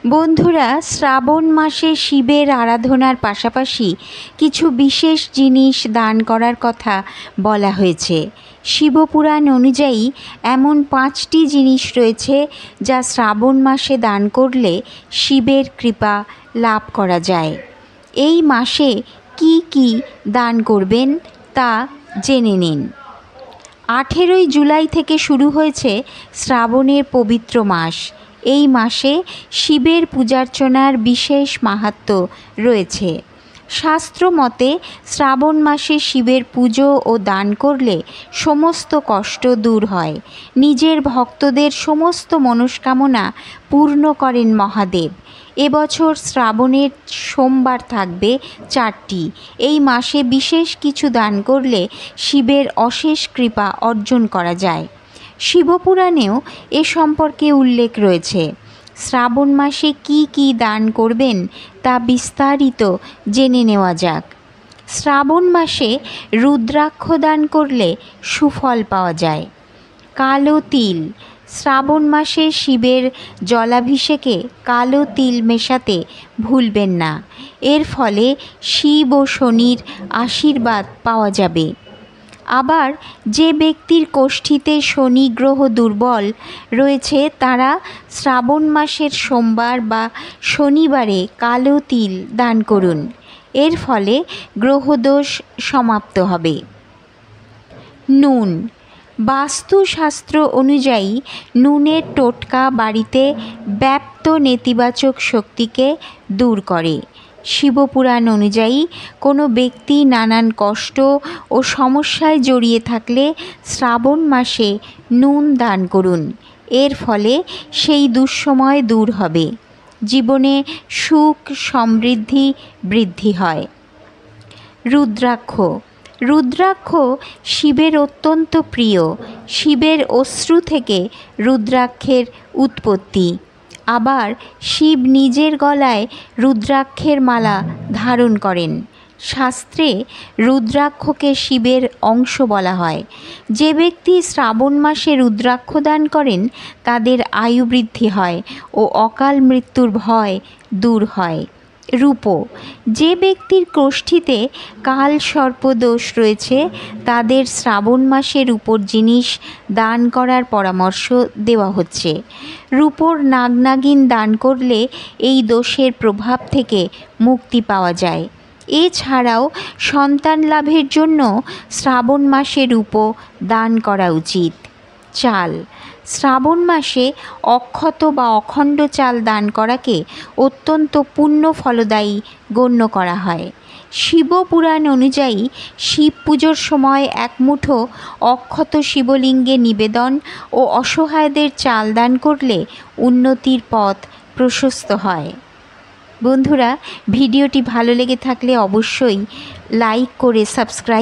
বন্ধুরা, শ্রাবণ মাসে শিবের আরাধনার পাশাপাশি কিছু বিশেষ জিনিস দান করার কথা বলা হয়েছে। শিবপুরাণ অনুযায়ী এমন 5টি জিনিস রয়েছে যা শ্রাবণ মাসে দান করলে শিবের কৃপা লাভ করা যায়। এই মাসে কি কি দান করবেন তা জেনে নিন। 18 জুলাই থেকে শুরু হয়েছে শ্রাবণের পবিত্র মাস। এই মাসে শিবের পূজার্চনার বিশেষ মাহাত্ম্য রয়েছে। শাস্ত্র মতে শ্রাবণ মাসে শিবের পুজো ও দান করলে সমস্ত কষ্ট দূর হয়। নিজের ভক্তদের সমস্ত মনস্কামনা পূর্ণ করেন মহাদেব। এবছর শ্রাবণের সোমবার থাকবে 4টি। এই মাসে বিশেষ কিছু দান করলে শিবের অশেষ কৃপা অর্জন করা যায়। শিবপুরাণেও এ সম্পর্কে উল্লেখ রয়েছে। শ্রাবণ মাসে কি কি দান করবেন তা বিস্তারিত জেনে নেওয়া যাক। শ্রাবণ মাসে রুদ্রাক্ষ দান করলে সুফল পাওয়া যায়। কালো তিল। শ্রাবণ মাসে শিবের জলাভিষেকে কালো তিল মেশাতে ভুলবেন না। এর ফলে শিব ও শনির আশীর্বাদ পাওয়া যাবে। আবার যে ব্যক্তির কোষ্ঠীতে শনি গ্রহ দুর্বল রয়েছে তারা শ্রাবণ মাসের সোমবার বা শনিবারে কালো তিল দান করুন। এর ফলে গ্রহদোষ সমাপ্ত হবে। নুন। বাস্তুশাস্ত্র অনুযায়ী নুনের টোটকা বাড়িতে ব্যাপ্ত নেতিবাচক শক্তিকে দূর করে। শিবপুরাণ অনুযায়ী কোনো ব্যক্তি নানান কষ্ট ও সমস্যায় জড়িয়ে থাকলে শ্রাবণ মাসে নুন দান করুন। এর ফলে সেই দুঃসময় দূর হবে। জীবনে সুখ সমৃদ্ধি বৃদ্ধি হয়। রুদ্রাক্ষ। রুদ্রাক্ষ শিবের অত্যন্ত প্রিয়। শিবের অশ্রু থেকে রুদ্রাক্ষের উৎপত্তি। আবার শিব নিজের গলায় রুদ্রাক্ষের মালা ধারণ করেন। শাস্ত্রে রুদ্রাক্ষকে শিবের অংশ বলা হয়। যে ব্যক্তি শ্রাবণ মাসে রুদ্রাক্ষ দান করেন তাদের আয়ু বৃদ্ধি হয় ও অকাল মৃত্যুর ভয় দূর হয়। রূপো। যে ব্যক্তির কোষ্ঠীতে কাল সর্পদোষ রয়েছে তাদের শ্রাবণ মাসে রূপোর জিনিস দান করার পরামর্শ দেওয়া হচ্ছে। রূপোর নাগনাগিন দান করলে এই দোষের প্রভাব থেকে মুক্তি পাওয়া যায়। এছাড়াও সন্তান লাভের জন্য শ্রাবণ মাসে রূপো দান করা উচিত। চাল। শ্রাবণ মাসে অক্ষত বা অখণ্ড চাল দান করাকে অত্যন্ত পুণ্য ফলদায়ী গণ্য করা হয়। শিবপুরাণ অনুযায়ী শিব পুজোর সময় এক মুঠো অক্ষত শিবলিঙ্গে নিবেদন ও অসহায়দের চাল দান করলে উন্নতির পথ প্রশস্ত হয়। বন্ধুরা, ভিডিওটি ভালো লেগে থাকলে অবশ্যই লাইক করে সাবস্ক্রাইব